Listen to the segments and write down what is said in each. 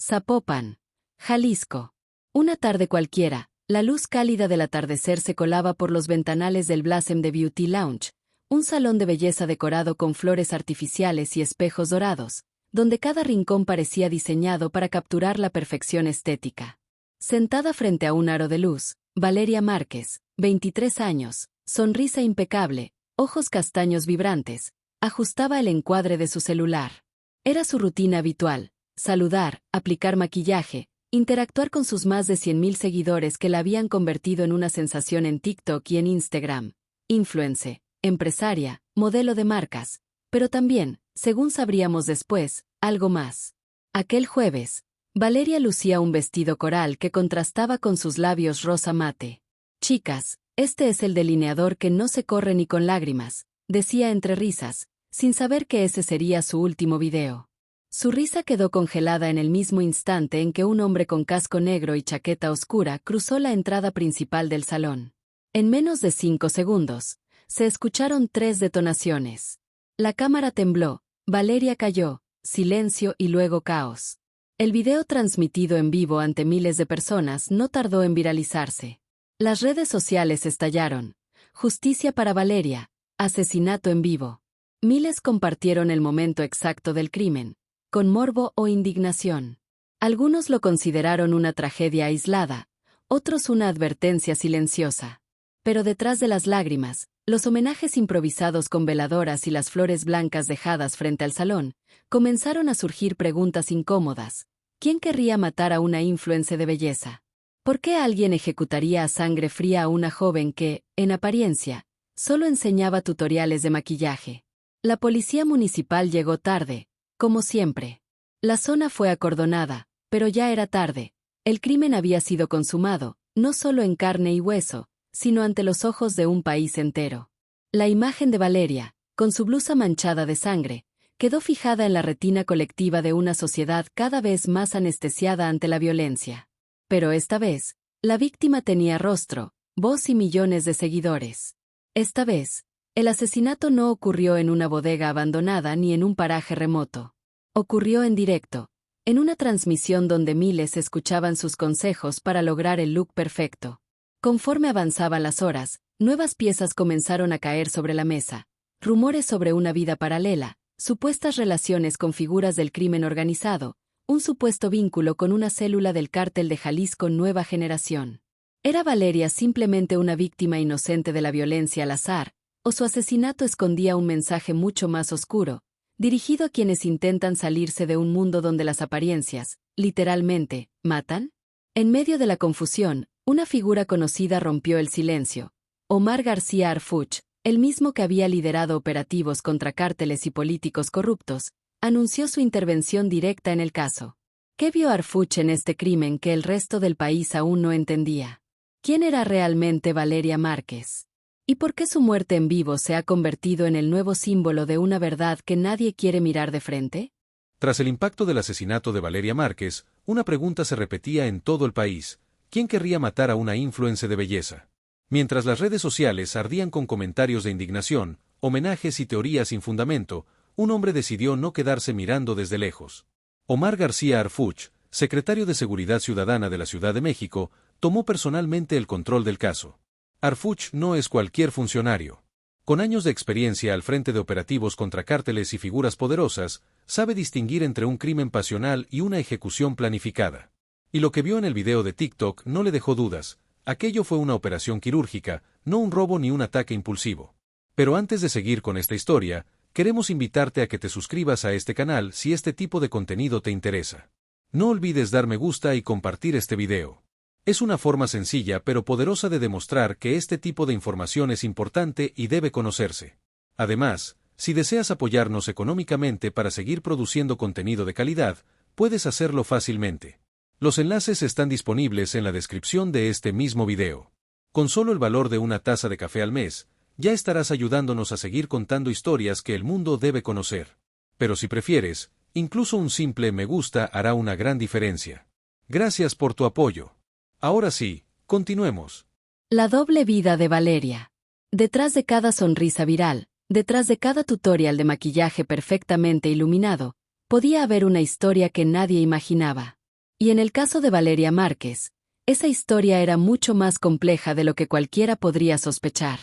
Zapopan, Jalisco. Una tarde cualquiera, la luz cálida del atardecer se colaba por los ventanales del Blossom de Beauty Lounge, un salón de belleza decorado con flores artificiales y espejos dorados, donde cada rincón parecía diseñado para capturar la perfección estética. Sentada frente a un aro de luz, Valeria Márquez, 23 años, sonrisa impecable, ojos castaños vibrantes, ajustaba el encuadre de su celular. Era su rutina habitual: saludar, aplicar maquillaje, interactuar con sus más de 100,000 seguidores que la habían convertido en una sensación en TikTok y en Instagram. Influencer, empresaria, modelo de marcas, pero también, según sabríamos después, algo más. Aquel jueves, Valeria lucía un vestido coral que contrastaba con sus labios rosa mate. «Chicas, este es el delineador que no se corre ni con lágrimas», decía entre risas, sin saber que ese sería su último video. Su risa quedó congelada en el mismo instante en que un hombre con casco negro y chaqueta oscura cruzó la entrada principal del salón. En menos de 5 segundos, se escucharon 3 detonaciones. La cámara tembló, Valeria cayó, silencio y luego caos. El video transmitido en vivo ante miles de personas no tardó en viralizarse. Las redes sociales estallaron. Justicia para Valeria, asesinato en vivo. Miles compartieron el momento exacto del crimen, con morbo o indignación. Algunos lo consideraron una tragedia aislada, otros una advertencia silenciosa. Pero detrás de las lágrimas, los homenajes improvisados con veladoras y las flores blancas dejadas frente al salón, comenzaron a surgir preguntas incómodas. ¿Quién querría matar a una influencer de belleza? ¿Por qué alguien ejecutaría a sangre fría a una joven que, en apariencia, solo enseñaba tutoriales de maquillaje? La policía municipal llegó tarde, como siempre. La zona fue acordonada, pero ya era tarde. El crimen había sido consumado, no solo en carne y hueso, sino ante los ojos de un país entero. La imagen de Valeria, con su blusa manchada de sangre, quedó fijada en la retina colectiva de una sociedad cada vez más anestesiada ante la violencia. Pero esta vez, la víctima tenía rostro, voz y millones de seguidores. Esta vez, el asesinato no ocurrió en una bodega abandonada ni en un paraje remoto. Ocurrió en directo, en una transmisión donde miles escuchaban sus consejos para lograr el look perfecto. Conforme avanzaban las horas, nuevas piezas comenzaron a caer sobre la mesa. Rumores sobre una vida paralela, supuestas relaciones con figuras del crimen organizado, un supuesto vínculo con una célula del cártel de Jalisco Nueva Generación. ¿Era Valeria simplemente una víctima inocente de la violencia al azar, o su asesinato escondía un mensaje mucho más oscuro, dirigido a quienes intentan salirse de un mundo donde las apariencias, literalmente, matan? En medio de la confusión, una figura conocida rompió el silencio. Omar García Harfuch, el mismo que había liderado operativos contra cárteles y políticos corruptos, anunció su intervención directa en el caso. ¿Qué vio Harfuch en este crimen que el resto del país aún no entendía? ¿Quién era realmente Valeria Márquez? ¿Y por qué su muerte en vivo se ha convertido en el nuevo símbolo de una verdad que nadie quiere mirar de frente? Tras el impacto del asesinato de Valeria Márquez, una pregunta se repetía en todo el país: ¿quién querría matar a una influencer de belleza? Mientras las redes sociales ardían con comentarios de indignación, homenajes y teorías sin fundamento, un hombre decidió no quedarse mirando desde lejos. Omar García Harfuch, secretario de Seguridad Ciudadana de la Ciudad de México, tomó personalmente el control del caso. Harfuch no es cualquier funcionario. Con años de experiencia al frente de operativos contra cárteles y figuras poderosas, sabe distinguir entre un crimen pasional y una ejecución planificada. Y lo que vio en el video de TikTok no le dejó dudas: aquello fue una operación quirúrgica, no un robo ni un ataque impulsivo. Pero antes de seguir con esta historia, queremos invitarte a que te suscribas a este canal si este tipo de contenido te interesa. No olvides dar me gusta y compartir este video. Es una forma sencilla pero poderosa de demostrar que este tipo de información es importante y debe conocerse. Además, si deseas apoyarnos económicamente para seguir produciendo contenido de calidad, puedes hacerlo fácilmente. Los enlaces están disponibles en la descripción de este mismo video. Con solo el valor de una taza de café al mes, ya estarás ayudándonos a seguir contando historias que el mundo debe conocer. Pero si prefieres, incluso un simple me gusta hará una gran diferencia. Gracias por tu apoyo. Ahora sí, continuemos. La doble vida de Valeria. Detrás de cada sonrisa viral, detrás de cada tutorial de maquillaje perfectamente iluminado, podía haber una historia que nadie imaginaba. Y en el caso de Valeria Márquez, esa historia era mucho más compleja de lo que cualquiera podría sospechar.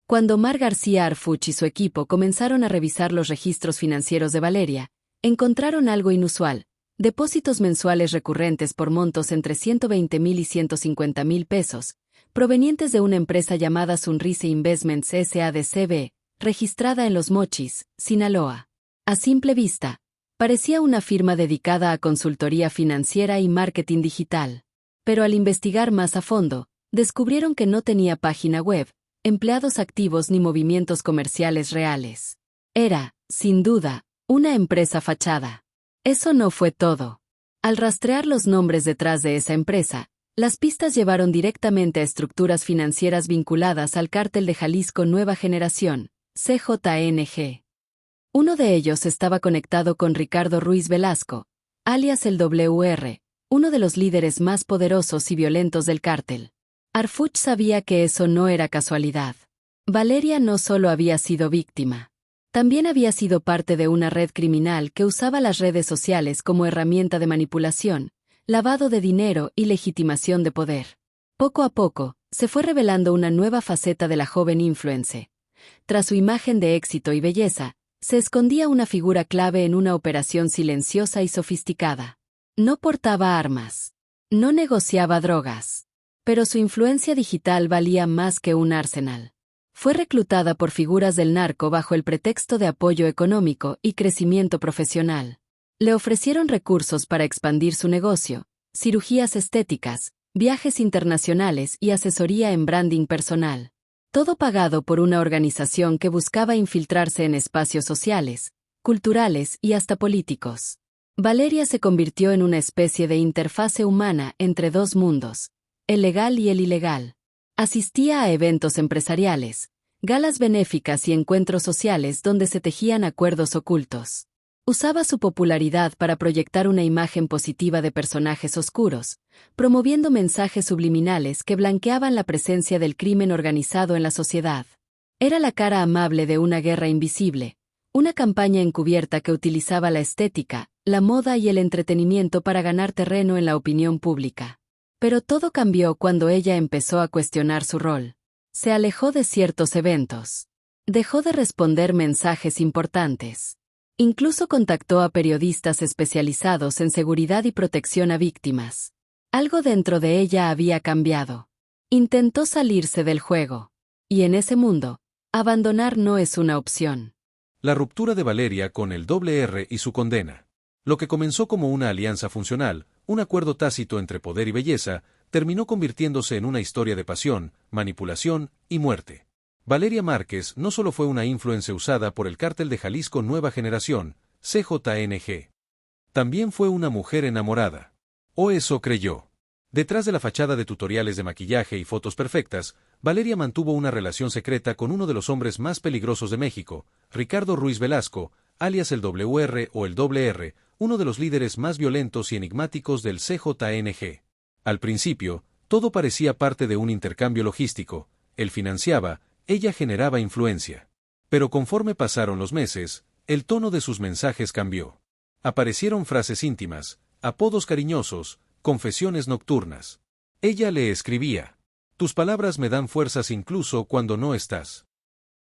Cuando Mar García Harfuch y su equipo comenzaron a revisar los registros financieros de Valeria, encontraron algo inusual: depósitos mensuales recurrentes por montos entre 120,000 y 150,000 pesos, provenientes de una empresa llamada Sunrise Investments S.A.D.C.B., registrada en Los Mochis, Sinaloa. A simple vista, parecía una firma dedicada a consultoría financiera y marketing digital. Pero al investigar más a fondo, descubrieron que no tenía página web, empleados activos ni movimientos comerciales reales. Era, sin duda, una empresa fachada. Eso no fue todo. Al rastrear los nombres detrás de esa empresa, las pistas llevaron directamente a estructuras financieras vinculadas al Cártel de Jalisco Nueva Generación, CJNG. Uno de ellos estaba conectado con Ricardo Ruiz Velasco, alias el WR, uno de los líderes más poderosos y violentos del cártel. Harfuch sabía que eso no era casualidad. Valeria no solo había sido víctima, también había sido parte de una red criminal que usaba las redes sociales como herramienta de manipulación, lavado de dinero y legitimación de poder. Poco a poco, se fue revelando una nueva faceta de la joven influencer. Tras su imagen de éxito y belleza, se escondía una figura clave en una operación silenciosa y sofisticada. No portaba armas. No negociaba drogas. Pero su influencia digital valía más que un arsenal. Fue reclutada por figuras del narco bajo el pretexto de apoyo económico y crecimiento profesional. Le ofrecieron recursos para expandir su negocio, cirugías estéticas, viajes internacionales y asesoría en branding personal. Todo pagado por una organización que buscaba infiltrarse en espacios sociales, culturales y hasta políticos. Valeria se convirtió en una especie de interfase humana entre dos mundos, el legal y el ilegal. Asistía a eventos empresariales, galas benéficas y encuentros sociales donde se tejían acuerdos ocultos. Usaba su popularidad para proyectar una imagen positiva de personajes oscuros, promoviendo mensajes subliminales que blanqueaban la presencia del crimen organizado en la sociedad. Era la cara amable de una guerra invisible, una campaña encubierta que utilizaba la estética, la moda y el entretenimiento para ganar terreno en la opinión pública. Pero todo cambió cuando ella empezó a cuestionar su rol. Se alejó de ciertos eventos. Dejó de responder mensajes importantes. Incluso contactó a periodistas especializados en seguridad y protección a víctimas. Algo dentro de ella había cambiado. Intentó salirse del juego. Y en ese mundo, abandonar no es una opción. La ruptura de Valeria con el WR y su condena. Lo que comenzó como una alianza funcional, un acuerdo tácito entre poder y belleza, terminó convirtiéndose en una historia de pasión, manipulación y muerte. Valeria Márquez no solo fue una influencer usada por el Cártel de Jalisco Nueva Generación, CJNG. También fue una mujer enamorada. O eso creyó. Detrás de la fachada de tutoriales de maquillaje y fotos perfectas, Valeria mantuvo una relación secreta con uno de los hombres más peligrosos de México, Ricardo Ruiz Velasco, alias el WR o el WR, uno de los líderes más violentos y enigmáticos del CJNG. Al principio, todo parecía parte de un intercambio logístico. Él financiaba, ella generaba influencia. Pero conforme pasaron los meses, el tono de sus mensajes cambió. Aparecieron frases íntimas, apodos cariñosos, confesiones nocturnas. Ella le escribía: «Tus palabras me dan fuerzas incluso cuando no estás».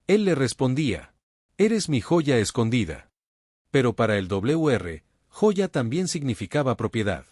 Él le respondía: «Eres mi joya escondida». Pero para el WR, joya también significaba propiedad.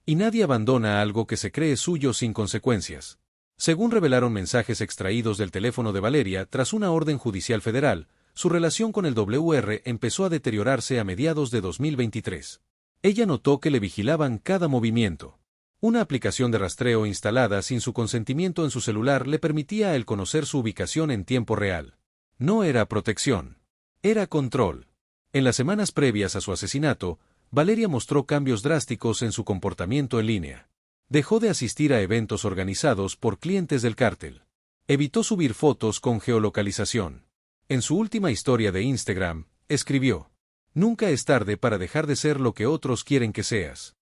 Y nadie abandona algo que se cree suyo sin consecuencias. Según revelaron mensajes extraídos del teléfono de Valeria tras una orden judicial federal, su relación con el WR empezó a deteriorarse a mediados de 2023. Ella notó que le vigilaban cada movimiento. Una aplicación de rastreo instalada sin su consentimiento en su celular le permitía a él conocer su ubicación en tiempo real. No era protección. Era control. En las semanas previas a su asesinato, Valeria mostró cambios drásticos en su comportamiento en línea. Dejó de asistir a eventos organizados por clientes del cártel. Evitó subir fotos con geolocalización. En su última historia de Instagram, escribió: «Nunca es tarde para dejar de ser lo que otros quieren que seas».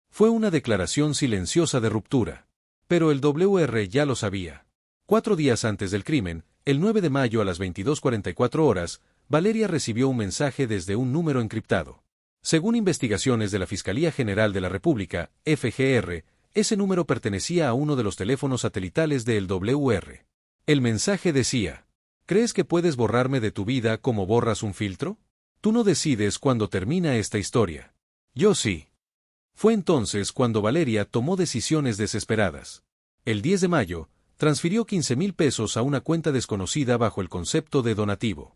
Fue una declaración silenciosa de ruptura. Pero el WR ya lo sabía. 4 días antes del crimen, el 9 de mayo a las 22:44 horas, Valeria recibió un mensaje desde un número encriptado. Según investigaciones de la Fiscalía General de la República, FGR, ese número pertenecía a uno de los teléfonos satelitales del WR. El mensaje decía: ¿crees que puedes borrarme de tu vida como borras un filtro? Tú no decides cuándo termina esta historia. Yo sí. Fue entonces cuando Valeria tomó decisiones desesperadas. El 10 de mayo, transfirió 15,000 pesos a una cuenta desconocida bajo el concepto de donativo.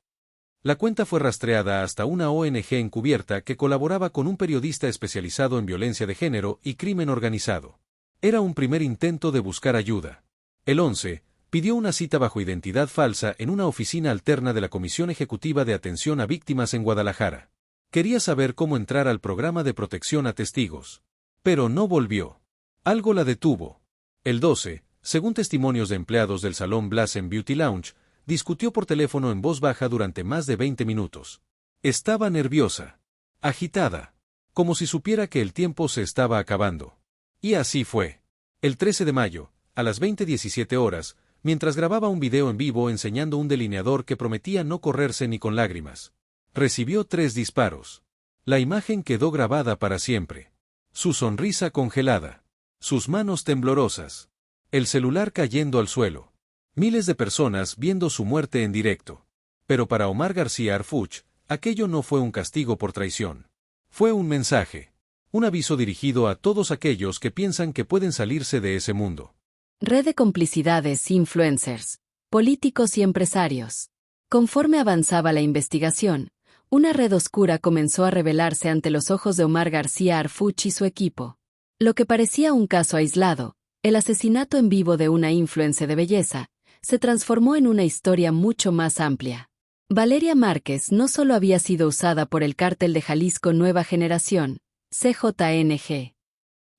La cuenta fue rastreada hasta una ONG encubierta que colaboraba con un periodista especializado en violencia de género y crimen organizado. Era un primer intento de buscar ayuda. El 11, pidió una cita bajo identidad falsa en una oficina alterna de la Comisión Ejecutiva de Atención a Víctimas en Guadalajara. Quería saber cómo entrar al programa de protección a testigos. Pero no volvió. Algo la detuvo. El 12, según testimonios de empleados del Salón Blossom Beauty Lounge, discutió por teléfono en voz baja durante más de 20 minutos. Estaba nerviosa, agitada, como si supiera que el tiempo se estaba acabando. Y así fue. El 13 de mayo, a las 20:17 horas, mientras grababa un video en vivo enseñando un delineador que prometía no correrse ni con lágrimas, recibió 3 disparos. La imagen quedó grabada para siempre. Su sonrisa congelada. Sus manos temblorosas. El celular cayendo al suelo. Miles de personas viendo su muerte en directo. Pero para Omar García Harfuch, aquello no fue un castigo por traición. Fue un mensaje. Un aviso dirigido a todos aquellos que piensan que pueden salirse de ese mundo. Red de complicidades, influencers, políticos y empresarios. Conforme avanzaba la investigación, una red oscura comenzó a revelarse ante los ojos de Omar García Harfuch y su equipo. Lo que parecía un caso aislado, el asesinato en vivo de una influencer de belleza, se transformó en una historia mucho más amplia. Valeria Márquez no solo había sido usada por el Cártel de Jalisco Nueva Generación, CJNG.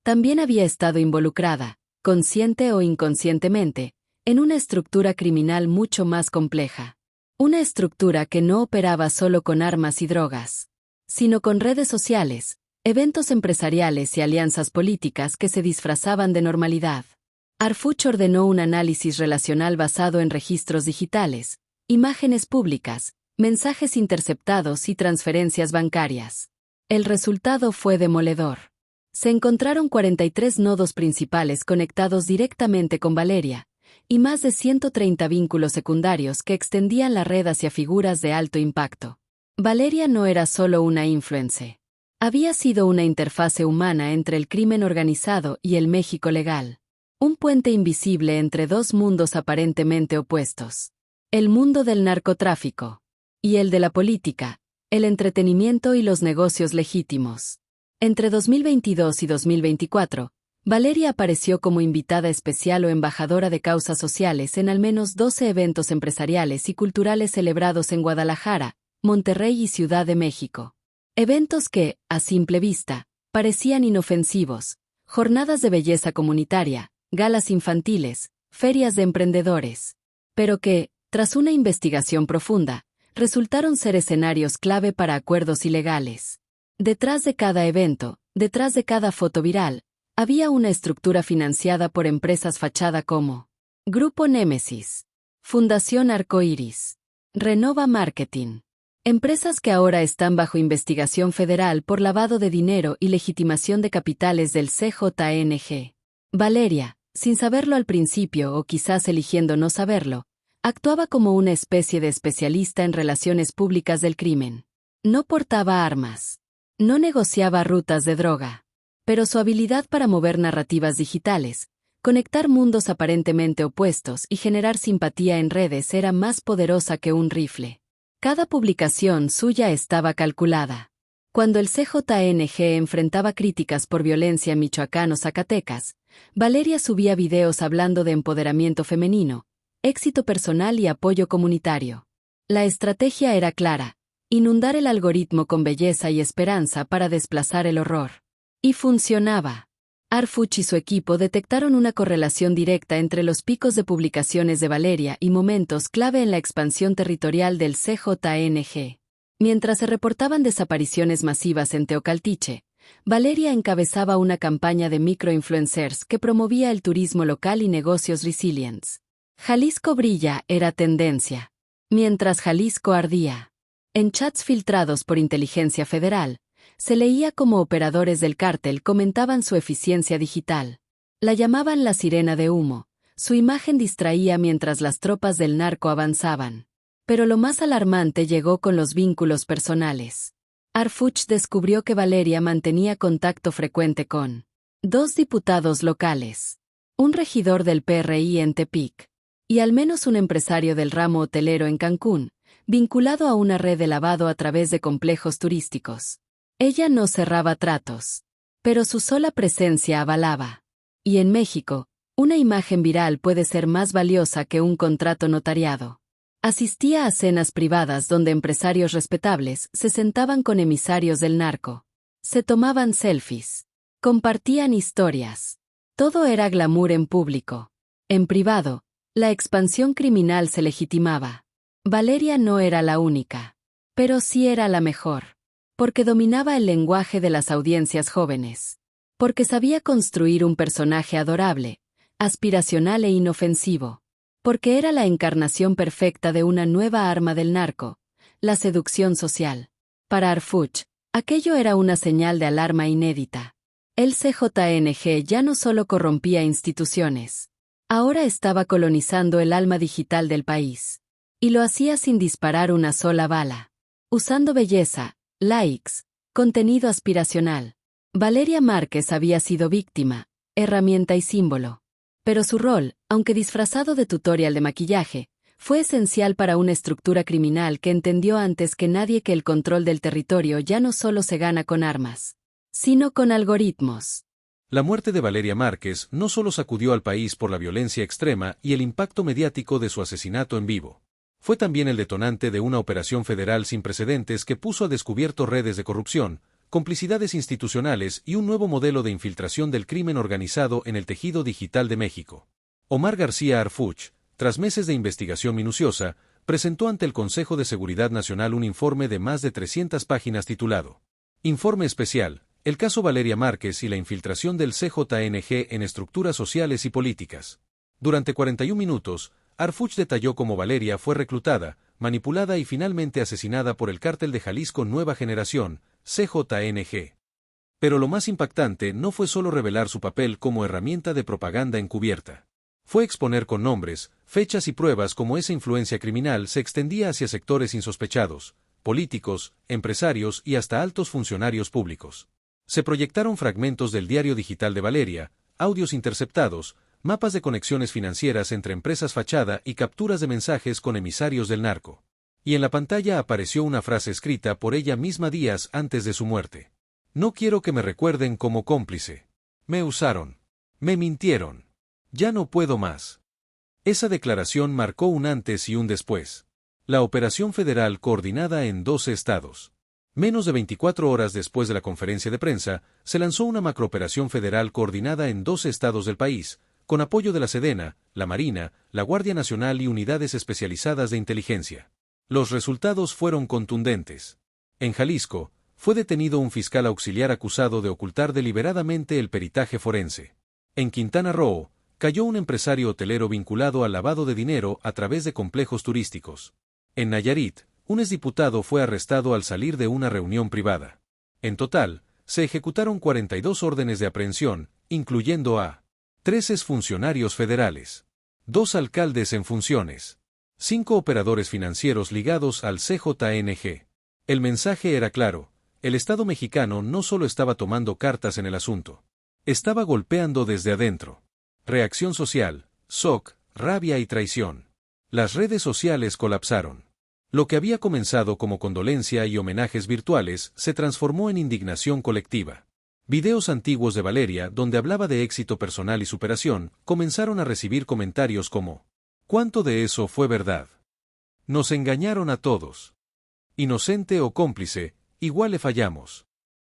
También había estado involucrada, consciente o inconscientemente, en una estructura criminal mucho más compleja. Una estructura que no operaba solo con armas y drogas, sino con redes sociales, eventos empresariales y alianzas políticas que se disfrazaban de normalidad. Harfuch ordenó un análisis relacional basado en registros digitales, imágenes públicas, mensajes interceptados y transferencias bancarias. El resultado fue demoledor. Se encontraron 43 nodos principales conectados directamente con Valeria, y más de 130 vínculos secundarios que extendían la red hacia figuras de alto impacto. Valeria no era solo una influencer. Había sido una interfase humana entre el crimen organizado y el México legal. Un puente invisible entre dos mundos aparentemente opuestos. El mundo del narcotráfico. Y el de la política, el entretenimiento y los negocios legítimos. Entre 2022 y 2024, Valeria apareció como invitada especial o embajadora de causas sociales en al menos 12 eventos empresariales y culturales celebrados en Guadalajara, Monterrey y Ciudad de México. Eventos que, a simple vista, parecían inofensivos: jornadas de belleza comunitaria, galas infantiles, ferias de emprendedores. Pero que, tras una investigación profunda, resultaron ser escenarios clave para acuerdos ilegales. Detrás de cada evento, detrás de cada foto viral, había una estructura financiada por empresas fachada como Grupo Némesis, Fundación Arcoíris, Renova Marketing. Empresas que ahora están bajo investigación federal por lavado de dinero y legitimación de capitales del CJNG. Valeria, sin saberlo al principio o quizás eligiendo no saberlo, actuaba como una especie de especialista en relaciones públicas del crimen. No portaba armas. No negociaba rutas de droga. Pero su habilidad para mover narrativas digitales, conectar mundos aparentemente opuestos y generar simpatía en redes era más poderosa que un rifle. Cada publicación suya estaba calculada. Cuando el CJNG enfrentaba críticas por violencia en Michoacán o Zacatecas, Valeria subía videos hablando de empoderamiento femenino, éxito personal y apoyo comunitario. La estrategia era clara: inundar el algoritmo con belleza y esperanza para desplazar el horror. Y funcionaba. Harfuch y su equipo detectaron una correlación directa entre los picos de publicaciones de Valeria y momentos clave en la expansión territorial del CJNG. Mientras se reportaban desapariciones masivas en Teocaltiche, Valeria encabezaba una campaña de microinfluencers que promovía el turismo local y negocios resilients. Jalisco brilla era tendencia. Mientras Jalisco ardía. En chats filtrados por inteligencia federal, Se leía como operadores del cártel comentaban su eficiencia digital. La llamaban la sirena de humo. Su imagen distraía mientras las tropas del narco avanzaban. Pero lo más alarmante llegó con los vínculos personales. Arfuch descubrió que Valeria mantenía contacto frecuente con 2 diputados locales, un regidor del PRI en Tepic, y al menos un empresario del ramo hotelero en Cancún, vinculado a una red de lavado a través de complejos turísticos. Ella no cerraba tratos, pero su sola presencia avalaba. Y en México, una imagen viral puede ser más valiosa que un contrato notariado. Asistía a cenas privadas donde empresarios respetables se sentaban con emisarios del narco. Se tomaban selfies. Compartían historias. Todo era glamour en público. En privado, la expansión criminal se legitimaba. Valeria no era la única. Pero sí era la mejor. Porque dominaba el lenguaje de las audiencias jóvenes. Porque sabía construir un personaje adorable, aspiracional e inofensivo. Porque era la encarnación perfecta de una nueva arma del narco, la seducción social. Para Arfuch, aquello era una señal de alarma inédita. El CJNG ya no solo corrompía instituciones. Ahora estaba colonizando el alma digital del país. Y lo hacía sin disparar una sola bala. Usando belleza, likes, contenido aspiracional. Valeria Márquez había sido víctima, herramienta y símbolo. Pero su rol, aunque disfrazado de tutorial de maquillaje, fue esencial para una estructura criminal que entendió antes que nadie que el control del territorio ya no solo se gana con armas, sino con algoritmos. La muerte de Valeria Márquez no solo sacudió al país por la violencia extrema y el impacto mediático de su asesinato en vivo. Fue también el detonante de una operación federal sin precedentes que puso a descubierto redes de corrupción, complicidades institucionales y un nuevo modelo de infiltración del crimen organizado en el tejido digital de México. Omar García Arfuch, tras meses de investigación minuciosa, presentó ante el Consejo de Seguridad Nacional un informe de más de 300 páginas titulado Informe Especial, el caso Valeria Márquez y la infiltración del CJNG en estructuras sociales y políticas. Durante 41 minutos, Arfuch detalló cómo Valeria fue reclutada, manipulada y finalmente asesinada por el Cártel de Jalisco Nueva Generación, CJNG. Pero lo más impactante no fue solo revelar su papel como herramienta de propaganda encubierta. Fue exponer con nombres, fechas y pruebas cómo esa influencia criminal se extendía hacia sectores insospechados, políticos, empresarios y hasta altos funcionarios públicos. Se proyectaron fragmentos del diario digital de Valeria, audios interceptados, mapas de conexiones financieras entre empresas fachada y capturas de mensajes con emisarios del narco. Y en la pantalla apareció una frase escrita por ella misma días antes de su muerte. No quiero que me recuerden como cómplice. Me usaron. Me mintieron. Ya no puedo más. Esa declaración marcó un antes y un después. La operación federal coordinada en 12 estados. Menos de 24 horas después de la conferencia de prensa, se lanzó una macrooperación federal coordinada en 12 estados del país, con apoyo de la Sedena, la Marina, la Guardia Nacional y unidades especializadas de inteligencia. Los resultados fueron contundentes. En Jalisco, fue detenido un fiscal auxiliar acusado de ocultar deliberadamente el peritaje forense. En Quintana Roo, cayó un empresario hotelero vinculado al lavado de dinero a través de complejos turísticos. En Nayarit, un exdiputado fue arrestado al salir de una reunión privada. En total, se ejecutaron 42 órdenes de aprehensión, incluyendo a 3 exfuncionarios federales, 2 alcaldes en funciones, 5 operadores financieros ligados al CJNG. El mensaje era claro, el Estado mexicano no solo estaba tomando cartas en el asunto, estaba golpeando desde adentro. Reacción social, shock, rabia y traición. Las redes sociales colapsaron. Lo que había comenzado como condolencia y homenajes virtuales se transformó en indignación colectiva. Videos antiguos de Valeria, donde hablaba de éxito personal y superación, comenzaron a recibir comentarios como: ¿cuánto de eso fue verdad? Nos engañaron a todos. Inocente o cómplice, igual le fallamos.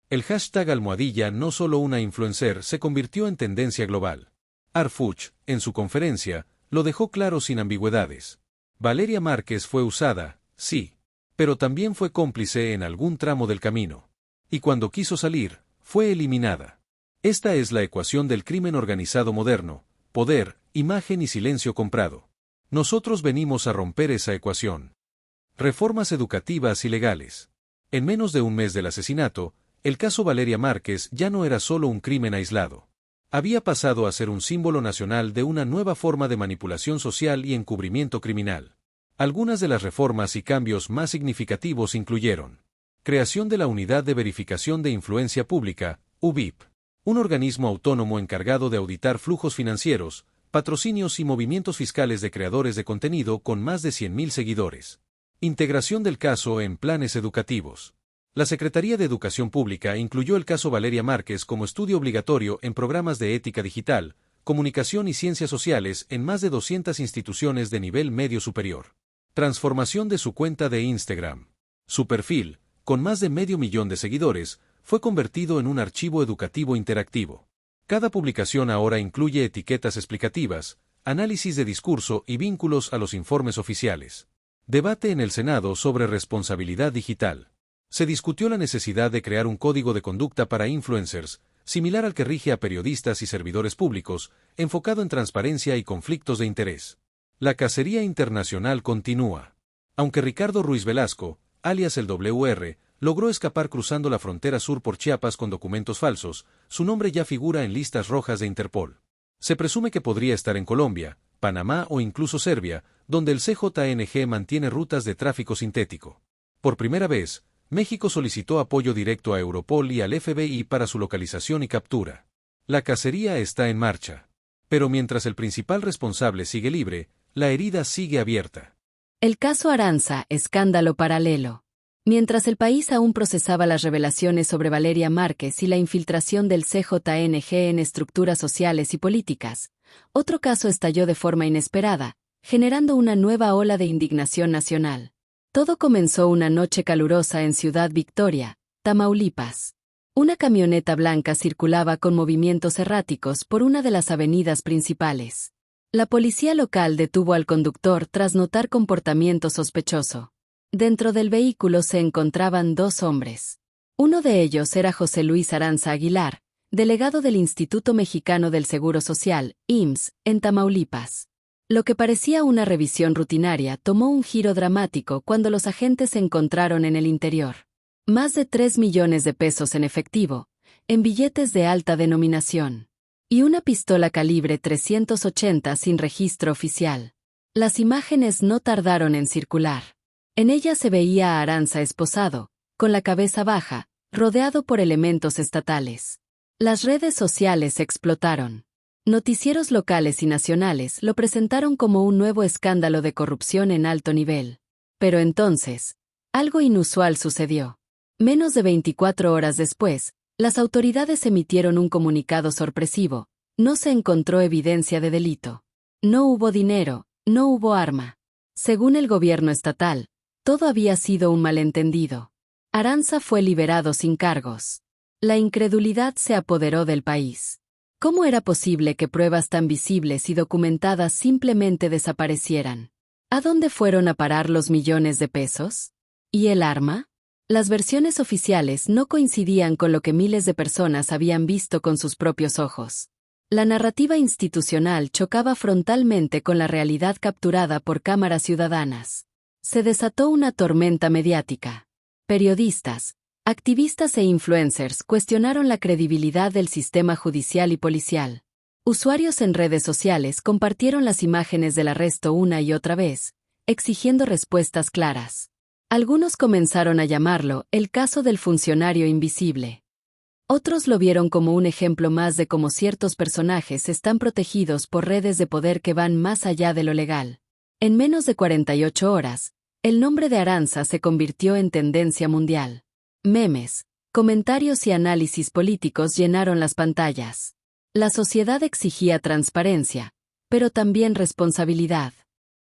El hashtag almohadilla no solo una influencer se convirtió en tendencia global. Arfuch, en su conferencia, lo dejó claro sin ambigüedades. Valeria Márquez fue usada, sí, pero también fue cómplice en algún tramo del camino. Y cuando quiso salir, fue eliminada. Esta es la ecuación del crimen organizado moderno: poder, imagen y silencio comprado. Nosotros venimos a romper esa ecuación. Reformas educativas y legales. En menos de un mes del asesinato, El caso Valeria Márquez ya no era solo un crimen aislado. Había pasado a ser un símbolo nacional de una nueva forma de manipulación social y encubrimiento criminal. Algunas de las reformas y cambios más significativos incluyeron: creación de la Unidad de Verificación de Influencia Pública, UVIP, un organismo autónomo encargado de auditar flujos financieros, patrocinios y movimientos fiscales de creadores de contenido con más de 100.000 seguidores. Integración del caso en planes educativos. La Secretaría de Educación Pública incluyó el caso Valeria Márquez como estudio obligatorio en programas de ética digital, comunicación y ciencias sociales en más de 200 instituciones de nivel medio superior. Transformación de su cuenta de Instagram. Su perfil, con más de 500.000 de seguidores, fue convertido en un archivo educativo interactivo. Cada publicación ahora incluye etiquetas explicativas, análisis de discurso y vínculos a los informes oficiales. Debate en el Senado sobre responsabilidad digital. Se discutió la necesidad de crear un código de conducta para influencers, similar al que rige a periodistas y servidores públicos, enfocado en transparencia y conflictos de interés. La cacería internacional continúa. Aunque Ricardo Ruiz Velasco, alias el WR, logró escapar cruzando la frontera sur por Chiapas con documentos falsos, su nombre ya figura en listas rojas de Interpol. Se presume que podría estar en Colombia, Panamá o incluso Serbia, donde el CJNG mantiene rutas de tráfico sintético. Por primera vez, México solicitó apoyo directo a Europol y al FBI para su localización y captura. La cacería está en marcha. Pero mientras el principal responsable sigue libre, la herida sigue abierta. El caso Aranza, escándalo paralelo. Mientras el país aún procesaba las revelaciones sobre Valeria Márquez y la infiltración del CJNG en estructuras sociales y políticas, otro caso estalló de forma inesperada, generando una nueva ola de indignación nacional. Todo comenzó una noche calurosa en Ciudad Victoria, Tamaulipas. Una camioneta blanca circulaba con movimientos erráticos por una de las avenidas principales. La policía local detuvo al conductor tras notar comportamiento sospechoso. Dentro del vehículo se encontraban 2 hombres. Uno de ellos era José Luis Aranza Aguilar, delegado del Instituto Mexicano del Seguro Social, IMSS, en Tamaulipas. Lo que parecía una revisión rutinaria tomó un giro dramático cuando los agentes se encontraron en el interior. Más de 3 millones de pesos en efectivo, en billetes de alta denominación. Y una pistola calibre 380 sin registro oficial. Las imágenes no tardaron en circular. En ellas se veía a Aranza esposado, con la cabeza baja, rodeado por elementos estatales. Las redes sociales explotaron. Noticieros locales y nacionales lo presentaron como un nuevo escándalo de corrupción en alto nivel. Pero entonces, algo inusual sucedió. Menos de 24 horas después, las autoridades emitieron un comunicado sorpresivo. No se encontró evidencia de delito. No hubo dinero, no hubo arma. Según el gobierno estatal, todo había sido un malentendido. Aranza fue liberado sin cargos. La incredulidad se apoderó del país. ¿Cómo era posible que pruebas tan visibles y documentadas simplemente desaparecieran? ¿A dónde fueron a parar los millones de pesos? ¿Y el arma? Las versiones oficiales no coincidían con lo que miles de personas habían visto con sus propios ojos. La narrativa institucional chocaba frontalmente con la realidad capturada por cámaras ciudadanas. Se desató una tormenta mediática. Periodistas, activistas e influencers cuestionaron la credibilidad del sistema judicial y policial. Usuarios en redes sociales compartieron las imágenes del arresto una y otra vez, exigiendo respuestas claras. Algunos comenzaron a llamarlo el caso del funcionario invisible. Otros lo vieron como un ejemplo más de cómo ciertos personajes están protegidos por redes de poder que van más allá de lo legal. En menos de 48 horas, el nombre de Aranza se convirtió en tendencia mundial. Memes, comentarios y análisis políticos llenaron las pantallas. La sociedad exigía transparencia, pero también responsabilidad.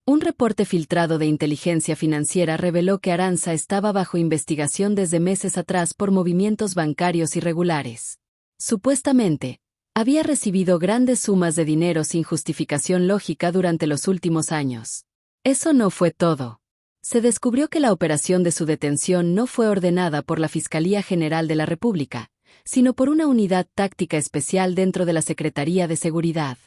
Un reporte filtrado de inteligencia financiera reveló que Aranza estaba bajo investigación desde meses atrás por movimientos bancarios irregulares. Supuestamente, había recibido grandes sumas de dinero sin justificación lógica durante los últimos años. Eso no fue todo. Se descubrió que la operación de su detención no fue ordenada por la Fiscalía General de la República, sino por una unidad táctica especial dentro de la Secretaría de Seguridad.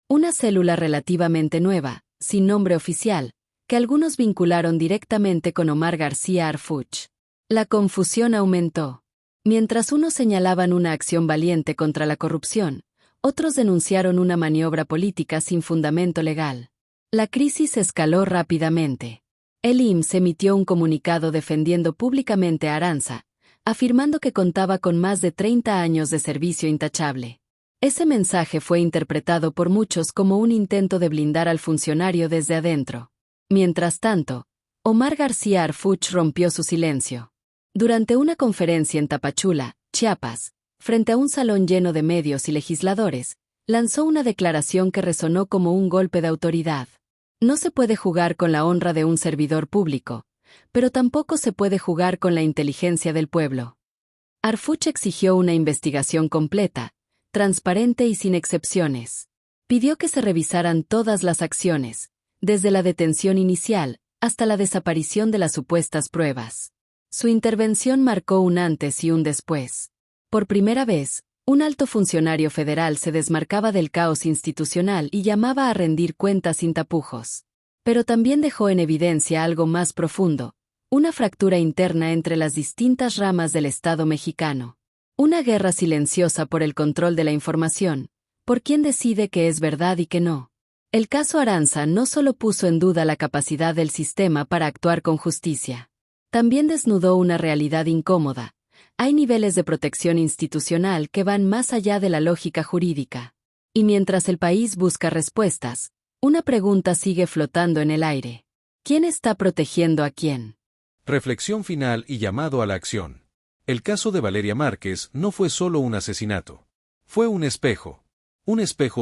Una célula relativamente nueva, sin nombre oficial, que algunos vincularon directamente con Omar García Harfuch. La confusión aumentó. Mientras unos señalaban una acción valiente contra la corrupción, otros denunciaron una maniobra política sin fundamento legal. La crisis escaló rápidamente. El IMSS emitió un comunicado defendiendo públicamente a Arranza, afirmando que contaba con más de 30 años de servicio intachable. Ese mensaje fue interpretado por muchos como un intento de blindar al funcionario desde adentro. Mientras tanto, Omar García Harfuch rompió su silencio. Durante una conferencia en Tapachula, Chiapas, frente a un salón lleno de medios y legisladores, lanzó una declaración que resonó como un golpe de autoridad. No se puede jugar con la honra de un servidor público, pero tampoco se puede jugar con la inteligencia del pueblo. Harfuch exigió una investigación completa, transparente y sin excepciones. Pidió que se revisaran todas las acciones, desde la detención inicial hasta la desaparición de las supuestas pruebas. Su intervención marcó un antes y un después. Por primera vez, un alto funcionario federal se desmarcaba del caos institucional y llamaba a rendir cuentas sin tapujos. Pero también dejó en evidencia algo más profundo, una fractura interna entre las distintas ramas del Estado mexicano. Una guerra silenciosa por el control de la información, por quién decide qué es verdad y qué no. El caso Arranza no solo puso en duda la capacidad del sistema para actuar con justicia, también desnudó una realidad incómoda. Hay niveles de protección institucional que van más allá de la lógica jurídica. Y mientras el país busca respuestas, una pregunta sigue flotando en el aire. ¿Quién está protegiendo a quién? Reflexión final y llamado a la acción. El caso de Valeria Márquez no fue solo un asesinato. Fue un espejo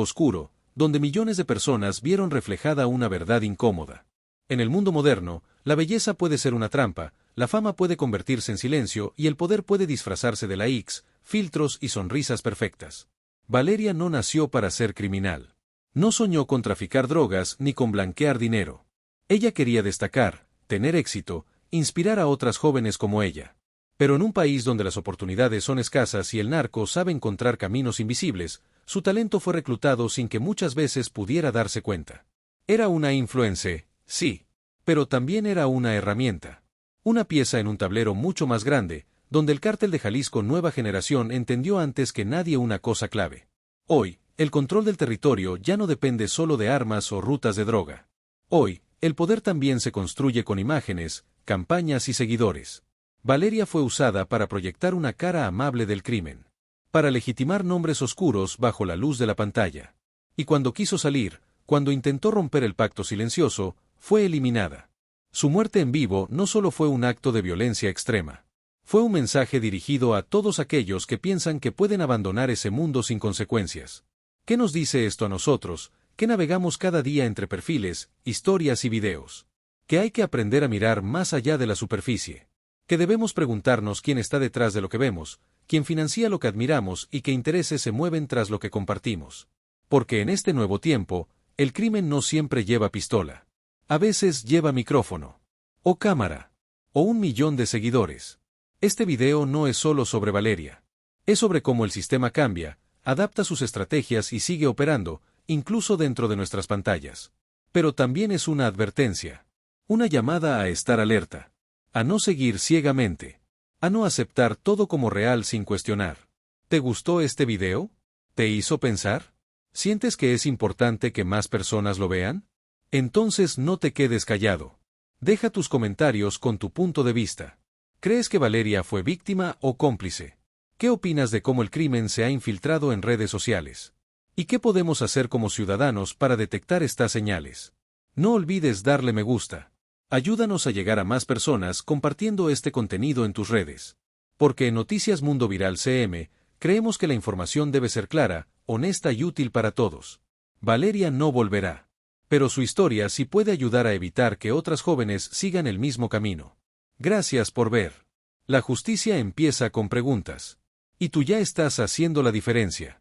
oscuro, donde millones de personas vieron reflejada una verdad incómoda. En el mundo moderno, la belleza puede ser una trampa, la fama puede convertirse en silencio y el poder puede disfrazarse de likes, filtros y sonrisas perfectas. Valeria no nació para ser criminal. No soñó con traficar drogas ni con blanquear dinero. Ella quería destacar, tener éxito, inspirar a otras jóvenes como ella. Pero en un país donde las oportunidades son escasas y el narco sabe encontrar caminos invisibles, su talento fue reclutado sin que muchas veces pudiera darse cuenta. Era una influencer, sí, pero también era una herramienta. Una pieza en un tablero mucho más grande, donde el cártel de Jalisco Nueva Generación entendió antes que nadie una cosa clave. Hoy, el control del territorio ya no depende solo de armas o rutas de droga. Hoy, el poder también se construye con imágenes, campañas y seguidores. Valeria fue usada para proyectar una cara amable del crimen, para legitimar nombres oscuros bajo la luz de la pantalla. Y cuando quiso salir, cuando intentó romper el pacto silencioso, fue eliminada. Su muerte en vivo no solo fue un acto de violencia extrema. Fue un mensaje dirigido a todos aquellos que piensan que pueden abandonar ese mundo sin consecuencias. ¿Qué nos dice esto a nosotros, que navegamos cada día entre perfiles, historias y videos? Que hay que aprender a mirar más allá de la superficie. Que debemos preguntarnos quién está detrás de lo que vemos, quién financia lo que admiramos y qué intereses se mueven tras lo que compartimos. Porque en este nuevo tiempo, el crimen no siempre lleva pistola. A veces lleva micrófono, o cámara, o 1 millón de seguidores. Este video no es solo sobre Valeria. Es sobre cómo el sistema cambia, adapta sus estrategias y sigue operando, incluso dentro de nuestras pantallas. Pero también es una advertencia. Una llamada a estar alerta. A no seguir ciegamente. A no aceptar todo como real sin cuestionar. ¿Te gustó este video? ¿Te hizo pensar? ¿Sientes que es importante que más personas lo vean? Entonces no te quedes callado. Deja tus comentarios con tu punto de vista. ¿Crees que Valeria fue víctima o cómplice? ¿Qué opinas de cómo el crimen se ha infiltrado en redes sociales? ¿Y qué podemos hacer como ciudadanos para detectar estas señales? No olvides darle me gusta. Ayúdanos a llegar a más personas compartiendo este contenido en tus redes. Porque en Noticias Mundo Viral CM, creemos que la información debe ser clara, honesta y útil para todos. Valeria no volverá. Pero su historia sí puede ayudar a evitar que otras jóvenes sigan el mismo camino. Gracias por ver. La justicia empieza con preguntas. Y tú ya estás haciendo la diferencia.